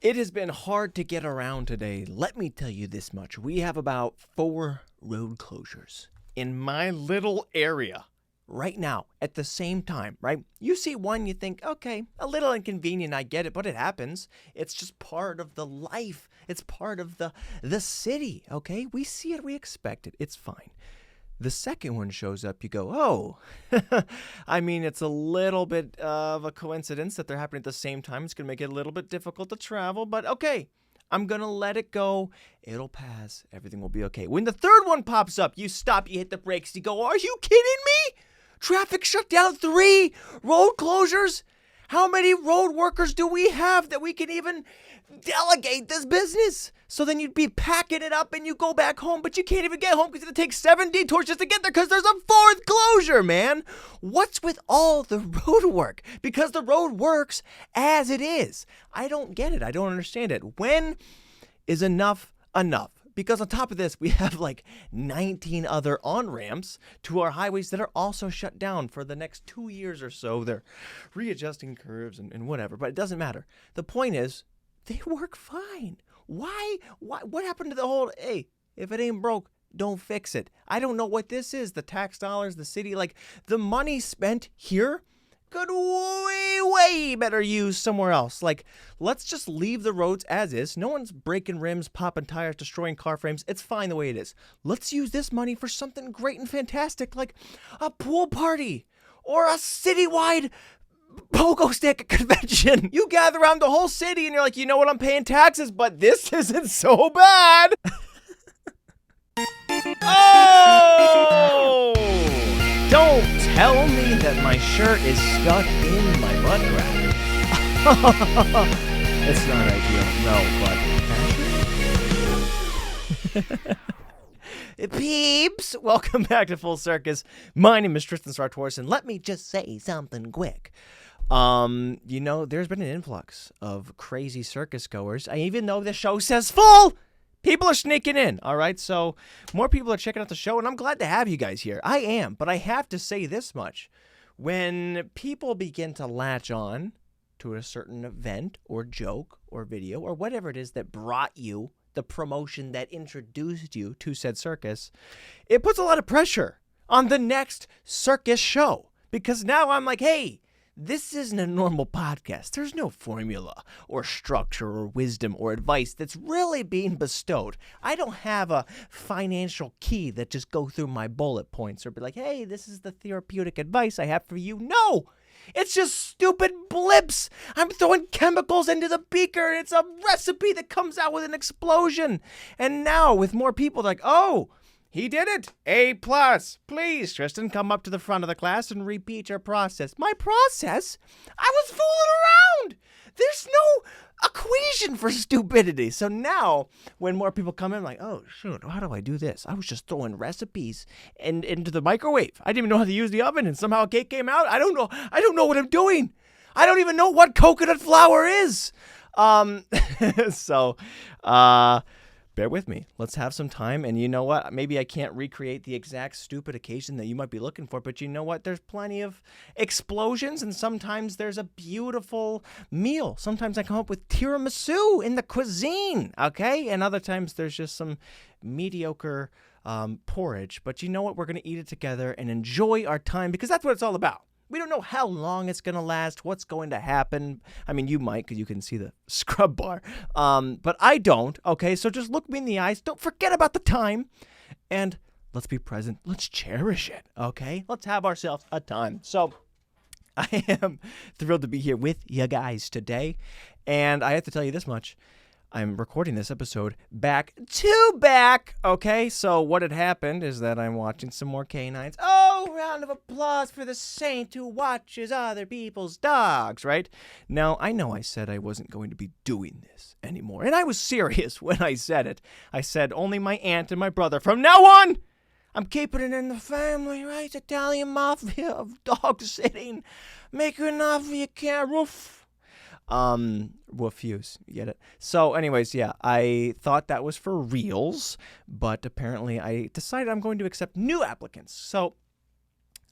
It has been hard to get around today. Let me tell you this much. We have about 4 road closures in my little area right now at the same time, right? You see one, you think, okay, a little inconvenient, I get it, but it happens. It's just part of the life. It's part of the city, okay? We see it, we expect it. It's fine. The second one shows up, you go, oh, I mean, it's a little bit of a coincidence that they're happening at the same time. It's going to make it a little bit difficult to travel, but okay, I'm going to let it go. It'll pass. Everything will be okay. When the third one pops up, you stop, you hit the brakes, you go, are you kidding me? Traffic shut down, 3 road closures? How many road workers do we have that we can even delegate this business? So then you'd be packing it up and you go back home, but you can't even get home because it takes 7 detours just to get there because there's a 4th closure, man. What's with all the road work? Because the road works as it is. I don't get it. I don't understand it. When is enough enough? Because on top of this, we have like 19 other on-ramps to our highways that are also shut down for the next 2 years or so. They're readjusting curves and whatever, but it doesn't matter. The point is, they work fine. Why? What happened to the whole, hey, if it ain't broke, don't fix it? I don't know what this is. The tax dollars, the city, like the money spent here could way better use somewhere else. Like, let's just leave the roads as is. No one's breaking rims, popping tires, destroying car frames. It's fine the way it is. Let's use this money for something great and fantastic, like a pool party or a citywide pogo stick convention. You gather around the whole city and you're like, you know what, I'm paying taxes, but this isn't so bad. Oh! Don't tell me that my shirt is stuck in my butt crack. It's not ideal, no, but peeps, welcome back to Full Circus. My name is Tristan Sartoris, and let me just say something quick. There's been an influx of crazy circus goers. Even though the show says full, people are sneaking in, all right? So more people are checking out the show, and I'm glad to have you guys here. I am, but I have to say this much. When people begin to latch on to a certain event or joke or video or whatever it is that brought you, the promotion that introduced you to said circus, it puts a lot of pressure on the next circus show. Because now I'm like, hey, this isn't a normal podcast. There's no formula or structure or wisdom or advice that's really being bestowed. I don't have a financial key that just go through my bullet points or be like, hey, this is the therapeutic advice I have for you. No, it's just stupid blips. I'm throwing chemicals into the beaker and it's a recipe that comes out with an explosion. And now with more people like, oh, he did it. A+. Please, Tristan, come up to the front of the class and repeat your process. My process? I was fooling around. There's no equation for stupidity. So now, when more people come in, I'm like, oh, shoot, how do I do this? I was just throwing recipes into the microwave. I didn't even know how to use the oven, and somehow a cake came out. I don't know what I'm doing. I don't even know what coconut flour is. Bear with me. Let's have some time. And you know what? Maybe I can't recreate the exact stupid occasion that you might be looking for, but you know what? There's plenty of explosions, and sometimes there's a beautiful meal. Sometimes I come up with tiramisu in the cuisine, okay? And other times there's just some mediocre porridge. But you know what? We're going to eat it together and enjoy our time because that's what it's all about. We don't know how long it's going to last, what's going to happen. I mean, you might because you can see the scrub bar, but I don't, okay? So just look me in the eyes. Don't forget about the time, and let's be present. Let's cherish it, okay? Let's have ourselves a time. So I am thrilled to be here with you guys today, and I have to tell you this much. I'm recording this episode back to back, okay? So what had happened is that I'm watching some more canines. Oh, round of applause for the saint who watches other people's dogs, right? Now, I know I said I wasn't going to be doing this anymore, and I was serious when I said it. I said only my aunt and my brother. From now on, I'm keeping it in the family, right? Italian mafia of dog sitting. Make an offer you can't roof. Woofuse, you get it? So anyways, yeah, I thought that was for reals, but apparently I decided I'm going to accept new applicants. So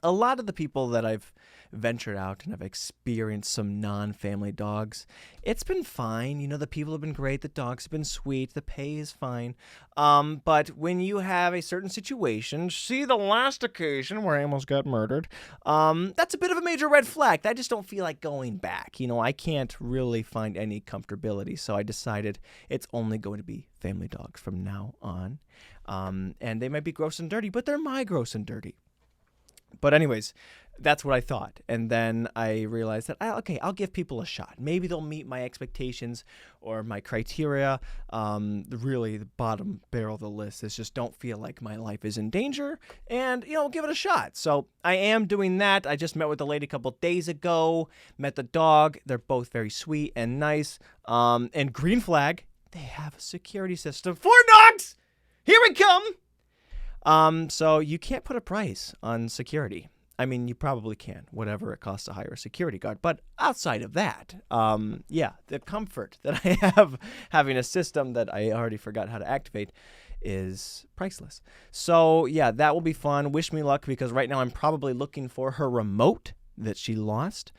a lot of the people that I've ventured out and I've experienced some non-family dogs, it's been fine. You know, the people have been great. The dogs have been sweet. The pay is fine. But when you have a certain situation, see the last occasion where I almost got murdered, that's a bit of a major red flag. I just don't feel like going back. You know, I can't really find any comfortability. So I decided it's only going to be family dogs from now on. And they might be gross and dirty, but they're my gross and dirty. But anyways, that's what I thought. And then I realized that, I'll give people a shot. Maybe they'll meet my expectations or my criteria. Really, the bottom barrel of the list is just don't feel like my life is in danger and, give it a shot. So I am doing that. I just met with the lady a couple days ago, met the dog. They're both very sweet and nice. And green flag, they have a security system for dogs. Here we come. So you can't put a price on security. I mean, you probably can, whatever it costs to hire a security guard. But outside of that, the comfort that I have having a system that I already forgot how to activate is priceless. So, yeah, that will be fun. Wish me luck, because right now I'm probably looking for her remote that she lost.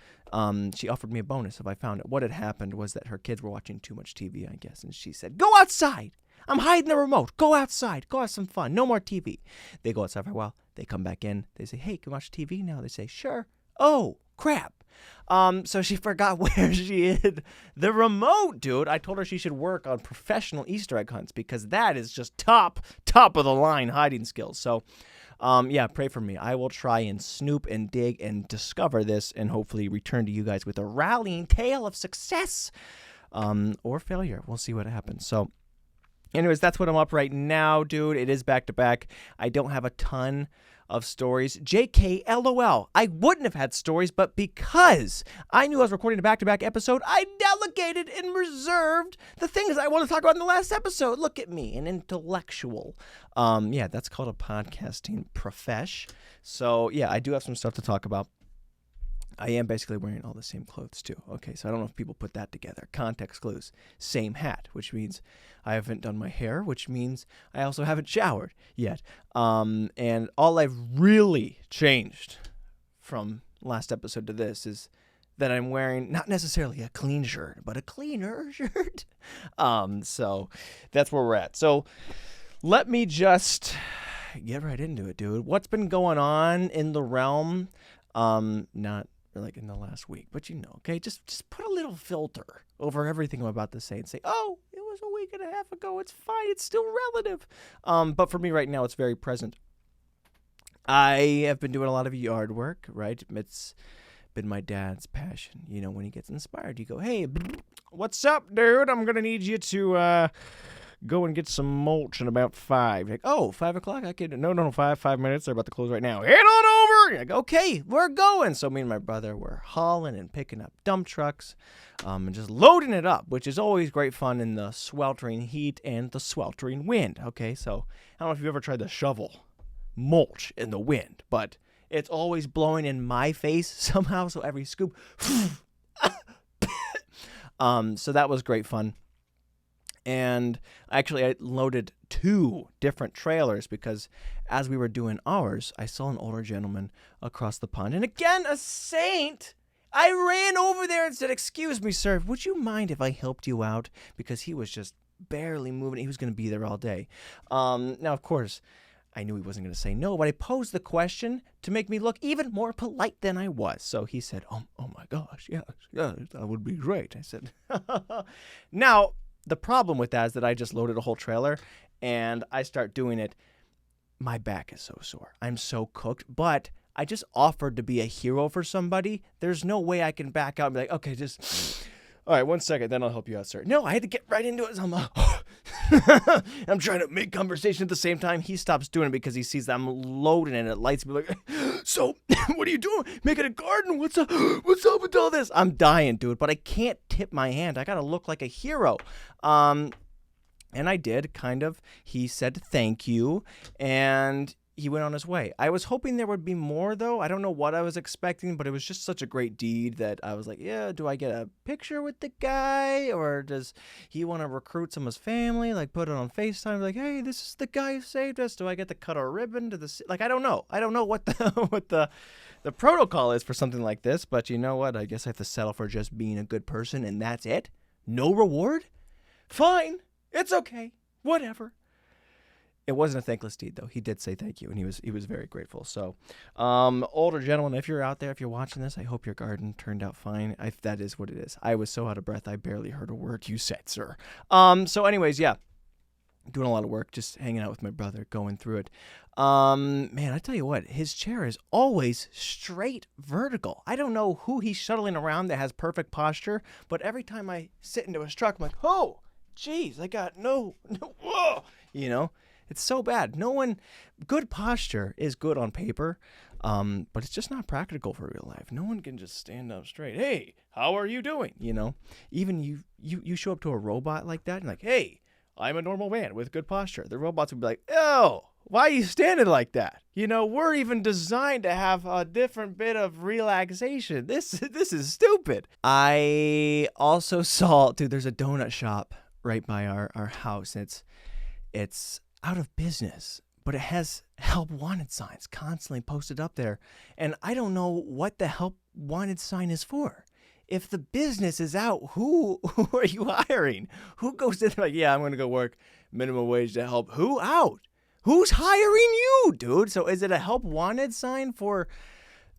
She offered me a bonus if I found it. What had happened was that her kids were watching too much TV, I guess, and she said, "Go outside. I'm hiding the remote. Go outside. Go have some fun. No more TV." They go outside for a while. They come back in. They say, "Hey, can we watch TV now?" They say, "Sure." Oh, crap. So she forgot where she hid the remote, dude. I told her she should work on professional Easter egg hunts, because that is just top of the line hiding skills. So, pray for me. I will try and snoop and dig and discover this and hopefully return to you guys with a rallying tale of success, or failure. We'll see what happens. So, anyways, that's what I'm up right now, dude. It is back to back. I don't have a ton of stories. JK, LOL. I wouldn't have had stories, but because I knew I was recording a back-to-back episode, I delegated and reserved the things I want to talk about in the last episode. Look at me, an intellectual. That's called a podcasting profesh. So, yeah, I do have some stuff to talk about. I am basically wearing all the same clothes, too. Okay, so I don't know if people put that together. Context clues. Same hat, which means I haven't done my hair, which means I also haven't showered yet. And all I've really changed from last episode to this is that I'm wearing not necessarily a clean shirt, but a cleaner shirt. So that's where we're at. So let me just get right into it, dude. What's been going on in the realm? Not like in the last week, but okay, just put a little filter over everything I'm about to say and say, oh, it was a week and a half ago. It's fine. It's still relative. But for me right now, it's very present. I have been doing a lot of yard work, right? It's been my dad's passion. When he gets inspired, you go, "Hey, what's up, dude? I'm going to need you to, go and get some mulch in about 5. Like, oh, 5 o'clock? I could, no, 5 minutes. They're about to close right now. Head on over. Like, okay, we're going. So me and my brother were hauling and picking up dump trucks, and just loading it up, which is always great fun in the sweltering heat and the sweltering wind. Okay, so I don't know if you've ever tried to shovel mulch in the wind, but it's always blowing in my face somehow. So every scoop, so that was great fun. And actually, I loaded 2 different trailers because as we were doing ours, I saw an older gentleman across the pond. And again, a saint. I ran over there and said, "Excuse me, sir, would you mind if I helped you out?" Because he was just barely moving. He was going to be there all day. Now, of course, I knew he wasn't going to say no, but I posed the question to make me look even more polite than I was. So he said, oh my gosh, yes, that would be great. I said, now, the problem with that is that I just loaded a whole trailer and I start doing it. My back is so sore. I'm so cooked, but I just offered to be a hero for somebody. There's no way I can back out and be like, okay, just, all right, 1 second, then I'll help you out, sir. No, I had to get right into it. So I'm trying to make conversation at the same time. He stops doing it because he sees that I'm loading and it lights me like, so what are you doing? Making a garden? What's up with all this? I'm dying, dude, but I can't tip my hand. I got to look like a hero. And I did, kind of. He said thank you, and he went on his way. I was hoping there would be more, though. I don't know what I was expecting, but it was just such a great deed that I was like, yeah, do I get a picture with the guy? Or does he want to recruit some of his family, like put it on FaceTime, like, hey, this is the guy who saved us. Do I get to cut a ribbon to the... Like, I don't know. I don't know what the what the protocol is for something like this, but you know what? I guess I have to settle for just being a good person, and that's it? No reward? Fine. It's okay. Whatever. It wasn't a thankless deed, though. He did say thank you, and he was very grateful. So, older gentleman, if you're out there, if you're watching this, I hope your garden turned out fine. If that is what it is. I was so out of breath, I barely heard a word you said, sir. So anyways, yeah, doing a lot of work, just hanging out with my brother, going through it. Man, I tell you what, his chair is always straight vertical. I don't know who he's shuttling around that has perfect posture, but every time I sit into his truck, I'm like, oh, geez, I got no, whoa, you know. It's so bad. Good posture is good on paper, but it's just not practical for real life. No one can just stand up straight. Hey, how are you doing? You know, even you show up to a robot like that and like, hey, I'm a normal man with good posture. The robots would be like, oh, why are you standing like that? You know, we're even designed to have a different bit of relaxation. This is stupid. I also saw, dude, there's a donut shop right by our house. It's out of business, but it has help wanted signs constantly posted up there. And I don't know what the help wanted sign is for. If the business is out, who are you hiring? Who goes in there like, yeah, I'm going to go work minimum wage to help who out? Who's hiring you, dude? So is it a help wanted sign for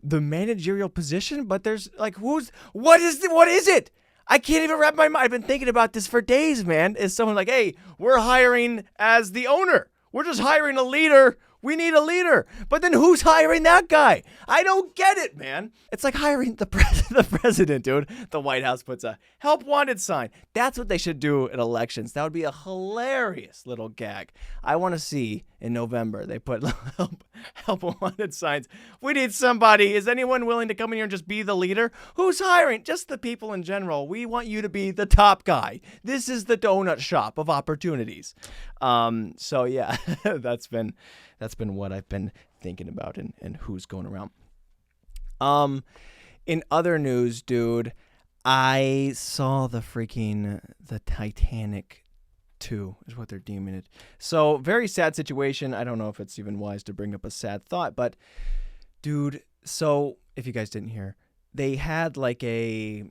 the managerial position? But there's like, what is it? I can't even wrap my mind. I've been thinking about this for days, man. Is someone like, hey, we're hiring as the owner. We're just hiring a leader. We need a leader. But then who's hiring that guy? I don't get it, man. It's like hiring the president, dude. The White House puts a help wanted sign. That's what they should do at elections. That would be a hilarious little gag. I want to see in November they put help wanted signs. We need somebody. Is anyone willing to come in here and just be the leader? Who's hiring? Just the people in general. We want you to be the top guy. This is the donut shop of opportunities. So yeah, that's been what I've been thinking about and who's going around. In other news, dude, I saw the Titanic 2 is what they're deeming it. So very sad situation. I don't know if it's even wise to bring up a sad thought, but dude, so if you guys didn't hear, they had like a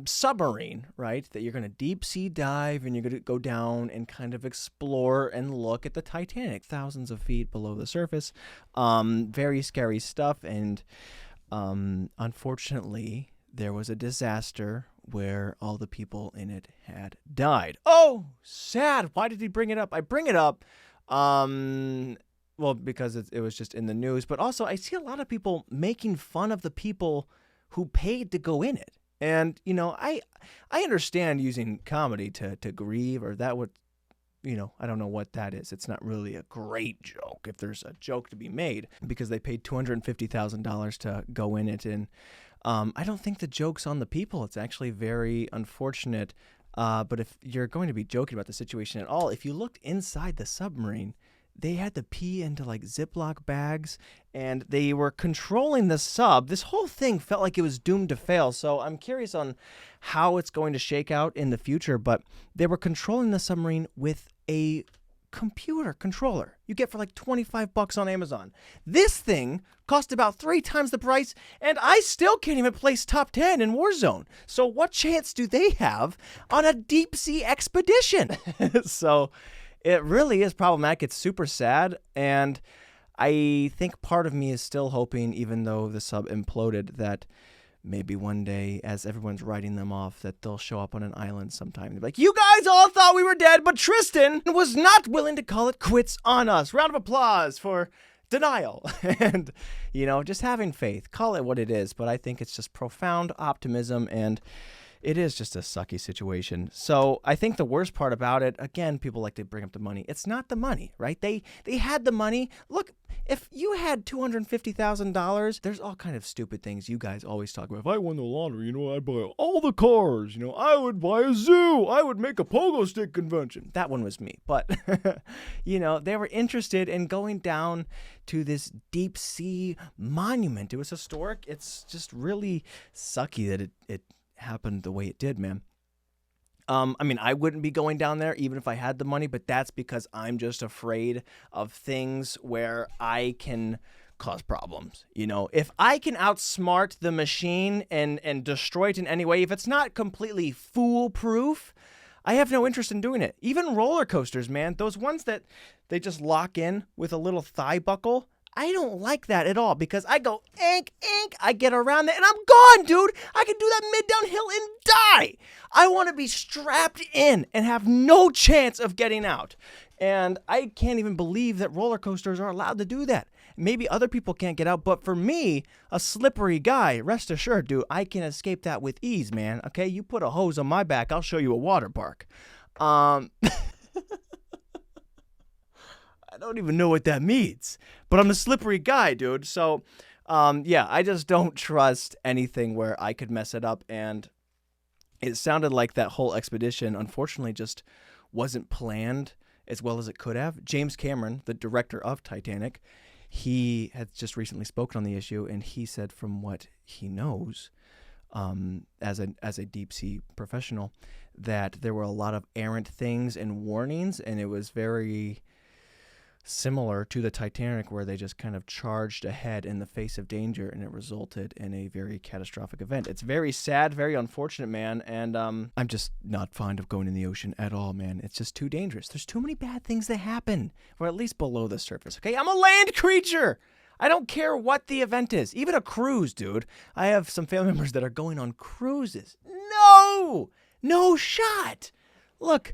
submarine, right, that you're going to deep sea dive and you're going to go down and kind of explore and look at the Titanic thousands of feet below the surface. Very scary stuff. And unfortunately there was a disaster where all the people in it had died. Oh, sad. Why did he bring it up? I bring it up well, because it was just in the news, but also I see a lot of people making fun of the people who paid to go in it. And, you know, I understand using comedy to grieve, or that would, you know, I don't know what that is. It's not really a great joke if there's a joke to be made, because they paid $250,000 to go in it. And I don't think the joke's on the people. It's actually very unfortunate. But if you're going to be joking about the situation at all, if you looked inside the submarine, they had to pee into like Ziploc bags, and they were controlling the sub. This whole thing felt like it was doomed to fail. So I'm curious on how it's going to shake out in the future, but they were controlling the submarine with a computer controller you get for like $25 on Amazon. This thing cost about 3 times the price, and I still can't even place top 10 in Warzone. So what chance do they have on a deep sea expedition? So it really is problematic. It's super sad, and I think part of me is still hoping, even though the sub imploded, that maybe one day, as everyone's writing them off, that they'll show up on an island sometime. They'll be like, you guys all thought we were dead, but Tristan was not willing to call it quits on us. Round of applause for denial. And, you know, just having faith. Call it what it is, but I think it's just profound optimism, and It is just a sucky situation. So I think the worst part about it, again, people like to bring up the money. It's not the money, right? They had the money. Look, if you had $250,000, there's all kind of stupid things you guys always talk about. If I won the lottery, I'd buy all the cars. I would buy a zoo. I would make a pogo stick convention. That one was me. But, they were interested in going down to this deep sea monument. It was historic. It's just really sucky that it happened the way it did, man. I wouldn't be going down there even if I had the money, but that's because I'm just afraid of things where I can cause problems. If I can outsmart the machine and destroy it in any way, if it's not completely foolproof, I have no interest in doing it. Even roller coasters, man, those ones that they just lock in with a little thigh buckle, I don't like that at all because I go, ink, I get around there and I'm gone, dude. I can do that mid-down hill and die. I want to be strapped in and have no chance of getting out. And I can't even believe that roller coasters are allowed to do that. Maybe other people can't get out, but for me, a slippery guy, rest assured, dude, I can escape that with ease, man. Okay, you put a hose on my back, I'll show you a water park. I don't even know what that means, but I'm a slippery guy, dude. So, I just don't trust anything where I could mess it up. And it sounded like that whole expedition, unfortunately, just wasn't planned as well as it could have. James Cameron, the director of Titanic, he had just recently spoken on the issue, and he said from what he knows, as a deep sea professional, that there were a lot of errant things and warnings, and it was very similar to the Titanic, where they just kind of charged ahead in the face of danger, and it resulted in a very catastrophic event. It's very sad, very unfortunate, man, and I'm just not fond of going in the ocean at all, man. It's just too dangerous. There's too many bad things that happen, or at least below the surface, okay? I'm a land creature! I don't care what the event is. Even a cruise, dude. I have some family members that are going on cruises. No shot! Look,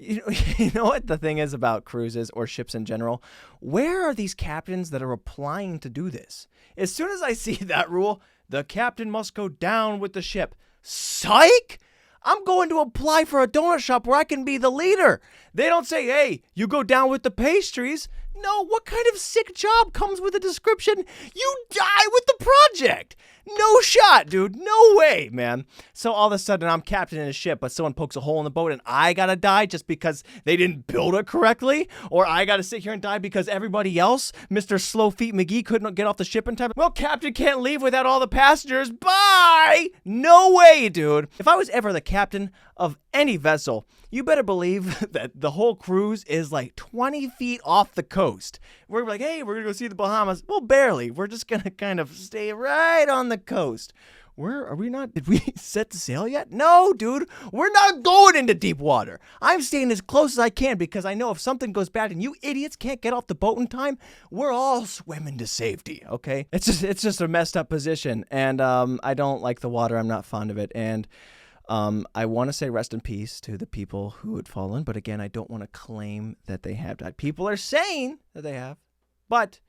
you know what the thing is about cruises or ships in general? Where are these captains that are applying to do this? As soon as I see that rule, the captain must go down with the ship. Psych! I'm going to apply for a donut shop where I can be the leader. They don't say, hey, you go down with the pastries. No, what kind of sick job comes with a description? You die with the project. No shot, dude. No way, man. So all of a sudden I'm captaining a ship, but someone pokes a hole in the boat and I gotta die just because they didn't build it correctly? Or I gotta sit here and die because everybody else, Mr. Slow Feet McGee, couldn't get off the ship in time? Well, captain can't leave without all the passengers. Bye! No way, dude. If I was ever the captain of any vessel, you better believe that the whole cruise is like 20 feet off the coast. We're like, hey, we're going to go see the Bahamas. Well, barely. We're just going to kind of stay right on the coast. Where are we not? Did we set the sail yet? No, dude. We're not going into deep water. I'm staying as close as I can because I know if something goes bad and you idiots can't get off the boat in time, we're all swimming to safety, okay? It's just a messed up position. And I don't like the water. I'm not fond of it. And I want to say rest in peace to the people who had fallen, but again, I don't want to claim that they have died. People are saying that they have, but,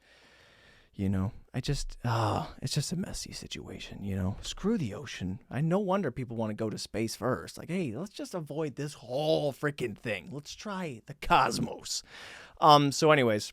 it's just a messy situation, Screw the ocean. No wonder people want to go to space first. Like, hey, let's just avoid this whole freaking thing. Let's try the cosmos. So anyways,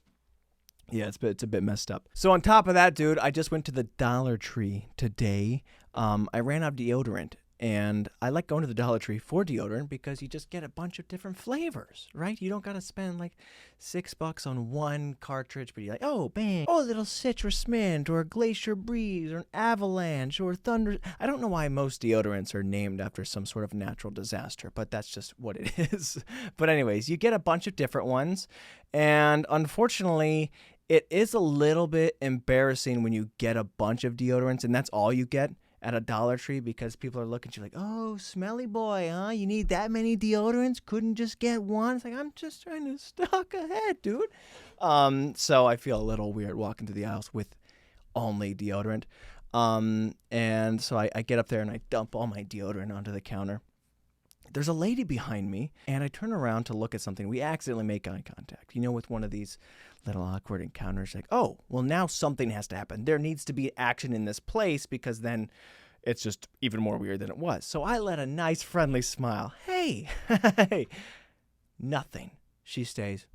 yeah, it's a bit messed up. So on top of that, dude, I just went to the Dollar Tree today. I ran out of deodorant. And I like going to the Dollar Tree for deodorant because you just get a bunch of different flavors, right? You don't got to spend like $6 on one cartridge, but you're like, oh, bang, oh, a little citrus mint or a glacier breeze or an avalanche or thunder. I don't know why most deodorants are named after some sort of natural disaster, but that's just what it is. But anyways, you get a bunch of different ones. And unfortunately, it is a little bit embarrassing when you get a bunch of deodorants and that's all you get at a Dollar Tree because people are looking at you like, oh, smelly boy, huh? You need that many deodorants? Couldn't just get one? It's like, I'm just trying to stock ahead, dude. So I feel a little weird walking through the aisles with only deodorant. And so I get up there and I dump all my deodorant onto the counter. There's a lady behind me, and I turn around to look at something. We accidentally make eye contact, with one of these little awkward encounters. Like, oh, well, now something has to happen. There needs to be action in this place because then it's just even more weird than it was. So I let a nice friendly smile. Hey, hey, nothing. She stays.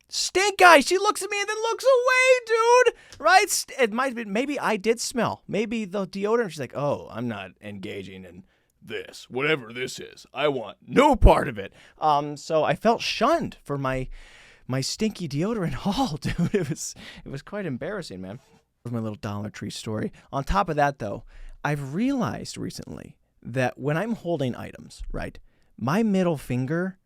Stink eye. She looks at me and then looks away, dude. Right? It might have been, maybe I did smell. Maybe the deodorant. She's like, oh, I'm not engaging in this, whatever this is. I want no part of it. So I felt shunned for my stinky deodorant haul, dude. It was quite embarrassing, man. That was my little Dollar Tree story. On top of that, though, I've realized recently that when I'm holding items, right, my middle finger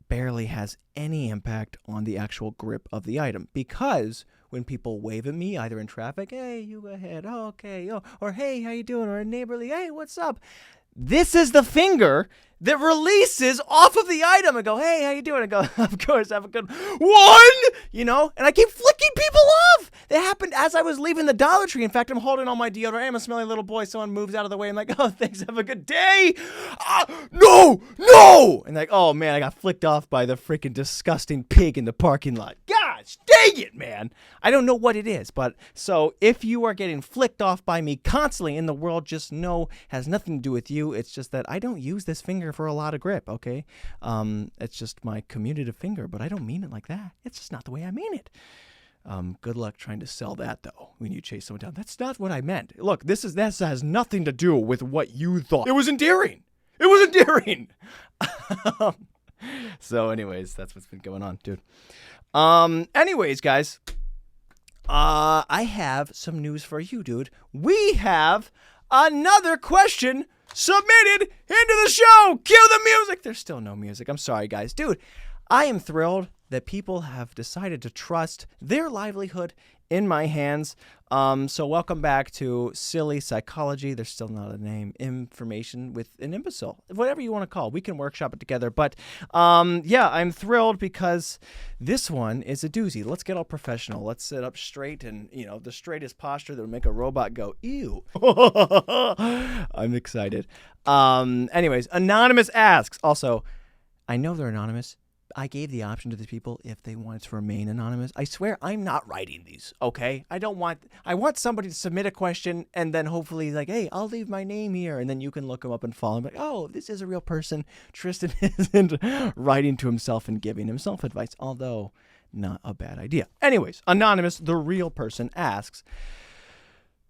barely has any impact on the actual grip of the item, because when people wave at me, either in traffic, hey, you go ahead, oh, okay, oh, or hey, how you doing, or a neighborly, hey, what's up? This is the finger that releases off of the item and go, hey, how you doing? I go, of course, have a good one, and I keep flicking people off. That happened as I was leaving the Dollar Tree. In fact, I'm holding all my deodorant. I'm a smelly little boy. Someone moves out of the way. I'm like, oh, thanks, have a good day. No. And like, oh, man, I got flicked off by the freaking disgusting pig in the parking lot. Gosh, dang it, man. I don't know what it is. But so if you are getting flicked off by me constantly in the world, just know has nothing to do with you. It's just that I don't use this finger for a lot of grip, okay? It's just my commutative finger, but I don't mean it like that. It's just not the way I mean it. Good luck trying to sell that, though, when you chase someone down. That's not what I meant. Look, this has nothing to do with what you thought. It was endearing. So anyways, that's what's been going on, dude. Anyways, guys, I have some news for you, dude. We have another question submitted into the show. Cue the music. There's still no music. I'm sorry, guys. Dude, I am thrilled that people have decided to trust their livelihood in my hands. So welcome back to Silly Psychology. There's still not a name. Information with an imbecile. Whatever you want to call it. We can workshop it together. But yeah, I'm thrilled because this one is a doozy. Let's get all professional. Let's sit up straight and, the straightest posture that would make a robot go, ew. I'm excited. Anyways, Anonymous asks. Also, I know they're anonymous. I gave the option to these people if they wanted to remain anonymous. I swear I'm not writing these, okay? I want somebody to submit a question and then hopefully like, hey, I'll leave my name here. And then you can look them up and follow them. Like, oh, this is a real person. Tristan isn't writing to himself and giving himself advice, although not a bad idea. Anyways, Anonymous, the real person, asks,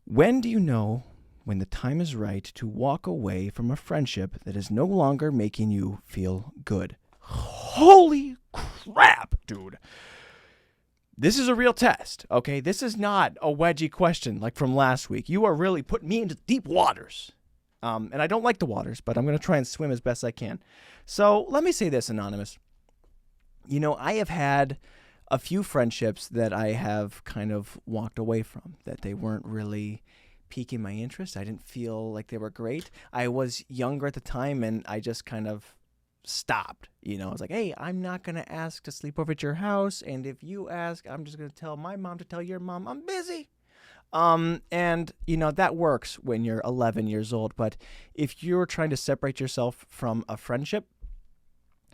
when do you know when the time is right to walk away from a friendship that is no longer making you feel good? Holy crap, dude. This is a real test, okay? This is not a wedgie question like from last week. You are really putting me into deep waters. And I don't like the waters, but I'm going to try and swim as best I can. So let me say this, Anonymous. I have had a few friendships that I have kind of walked away from, that they weren't really piquing my interest. I didn't feel like they were great. I was younger at the time, and I just kind of stopped. I was like, hey, I'm not going to ask to sleep over at your house. And if you ask, I'm just going to tell my mom to tell your mom I'm busy. And, that works when you're 11 years old. But if you're trying to separate yourself from a friendship,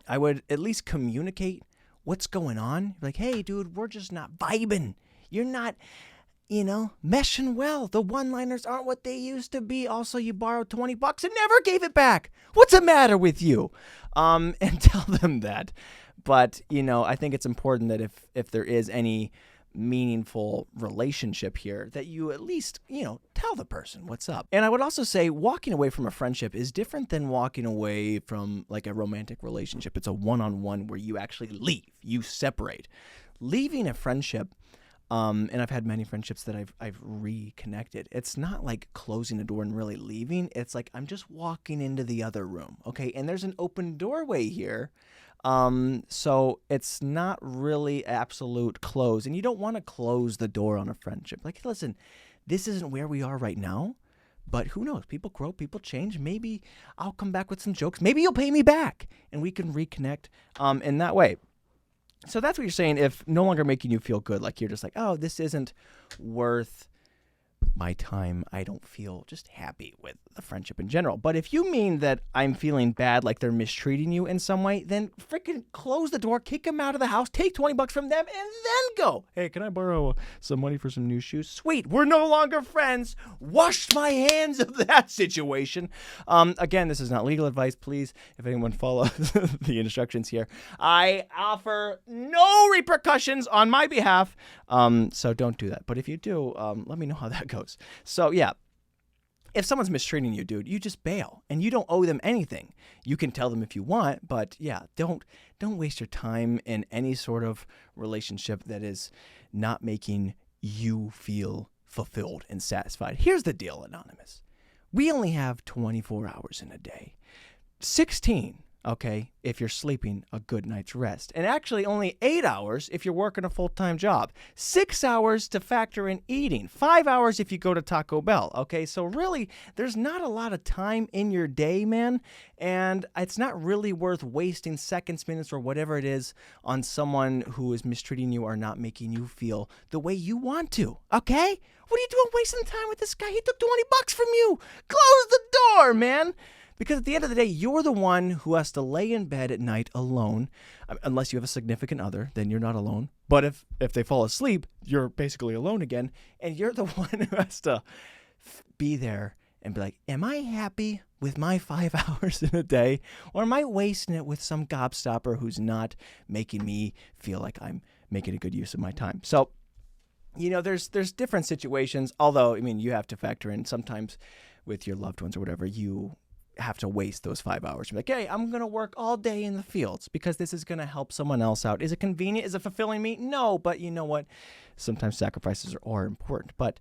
I would at least communicate what's going on. Like, hey, dude, we're just not vibing. You're not, meshing well. The one-liners aren't what they used to be. Also, you borrowed $20 and never gave it back. What's the matter with you? And tell them that. But, I think it's important that if there is any meaningful relationship here, that you at least, tell the person what's up. And I would also say walking away from a friendship is different than walking away from like a romantic relationship. It's a one-on-one where you actually leave, you separate. Leaving a friendship, and I've had many friendships that I've reconnected. It's not like closing the door and really leaving. It's like I'm just walking into the other room, okay? And there's an open doorway here. So it's not really absolute close. And you don't want to close the door on a friendship. Like, listen, this isn't where we are right now. But who knows? People grow, people change. Maybe I'll come back with some jokes. Maybe you'll pay me back and we can reconnect in that way. So that's what you're saying if no longer making you feel good. Like you're just like, oh, this isn't worth my time, I don't feel just happy with the friendship in general. But if you mean that I'm feeling bad, like they're mistreating you in some way, then freaking close the door, kick them out of the house, take $20 from them, and then go. Hey, can I borrow some money for some new shoes? Sweet, we're no longer friends. Wash my hands of that situation. Again, this is not legal advice. Please, if anyone follows the instructions here, I offer no repercussions on my behalf. So don't do that. But if you do, let me know how that goes. So yeah, if someone's mistreating you, dude, you just bail, and you don't owe them anything. You can tell them if you want, but yeah, don't waste your time in any sort of relationship that is not making you feel fulfilled and satisfied. Here's the deal, Anonymous. We only have 24 hours in a day. 16, okay, if you're sleeping a good night's rest. And actually only 8 hours if you're working a full-time job. 6 hours to factor in eating. 5 hours if you go to Taco Bell, okay? So really, there's not a lot of time in your day, man. And it's not really worth wasting seconds, minutes, or whatever it is on someone who is mistreating you or not making you feel the way you want to, okay? What are you doing wasting time with this guy? He took $20 from you. Close the door, man. Because at the end of the day, you're the one who has to lay in bed at night alone. Unless you have a significant other, then you're not alone. But if they fall asleep, you're basically alone again. And you're the one who has to be there and be like, am I happy with my 5 hours in a day? Or am I wasting it with some gobstopper who's not making me feel like I'm making a good use of my time? So, you know, there's different situations. Although, I mean, you have to factor in sometimes with your loved ones or whatever, you have to waste those 5 hours. You're like, hey, I'm going to work all day in the fields because this is going to help someone else out. Is it convenient? Is it fulfilling me? No, but you know what? Sometimes sacrifices are important. But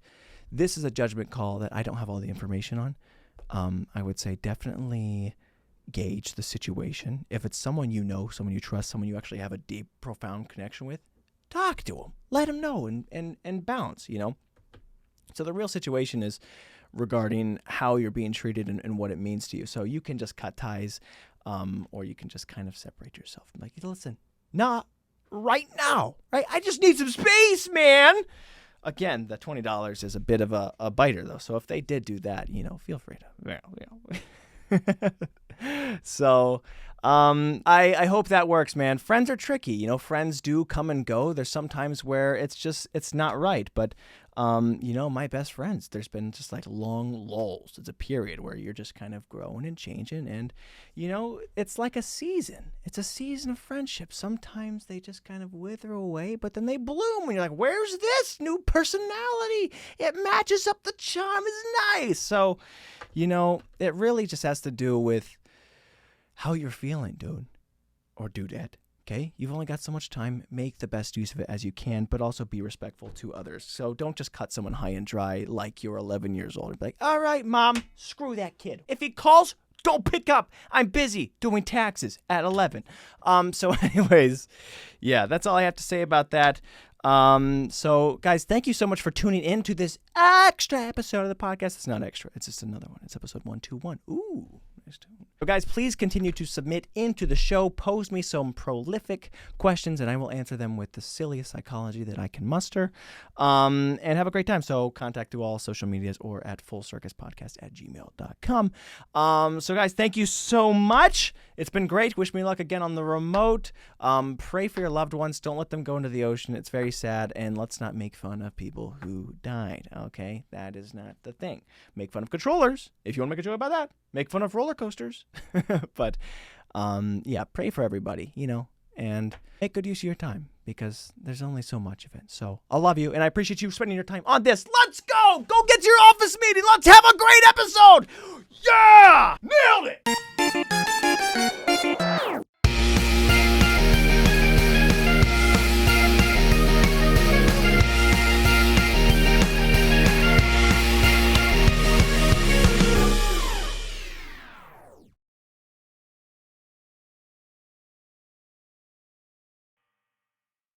this is a judgment call that I don't have all the information on. I would say definitely gauge the situation. If it's someone you know, someone you trust, someone you actually have a deep, profound connection with, talk to them. Let them know and bounce, you know? So the real situation is regarding how you're being treated and what it means to you. So you can just cut ties, or you can just kind of separate yourself. Like, listen, not right now, right? I just need some space, man. Again, the $20 is a bit of a biter, though. So if they did do that, you know, feel free to. So I hope that works, man. Friends are tricky. You know, friends do come and go. There's some times where it's not right. But, you know, my best friends, there's been just like long lulls. It's a period where you're just kind of growing and changing. And, you know, it's like a season. It's a season of friendship. Sometimes they just kind of wither away, but then they bloom. And you're like, where's this new personality? It matches up. The charm is nice. So, you know, it really just has to do with how you're feeling, dude, or dudette, okay? You've only got so much time. Make the best use of it as you can, but also be respectful to others. So don't just cut someone high and dry like you're 11 years old and be like, all right, mom, screw that kid. If he calls, don't pick up. I'm busy doing taxes at 11. So anyways, yeah, that's all I have to say about that. So guys, thank you so much for tuning in to this extra episode of the podcast. It's not extra. It's just another one. It's episode 121. Ooh, nice tune. So guys, please continue to submit into the show. Pose me some prolific questions and I will answer them with the silliest psychology that I can muster. And have a great time. So contact through all social medias or at fullcircuspodcast@gmail.com. So guys, thank you so much. It's been great. Wish me luck again on the remote. Pray for your loved ones. Don't let them go into the ocean. It's very sad. And let's not make fun of people who died. Okay? That is not the thing. Make fun of controllers. If you want to make a joke about that, make fun of roller coasters. But, yeah, pray for everybody, you know, and make good use of your time because there's only so much of it. So I love you and I appreciate you spending your time on this. Let's go! Go get to your office meeting. Let's have a great episode. Yeah! Nailed it!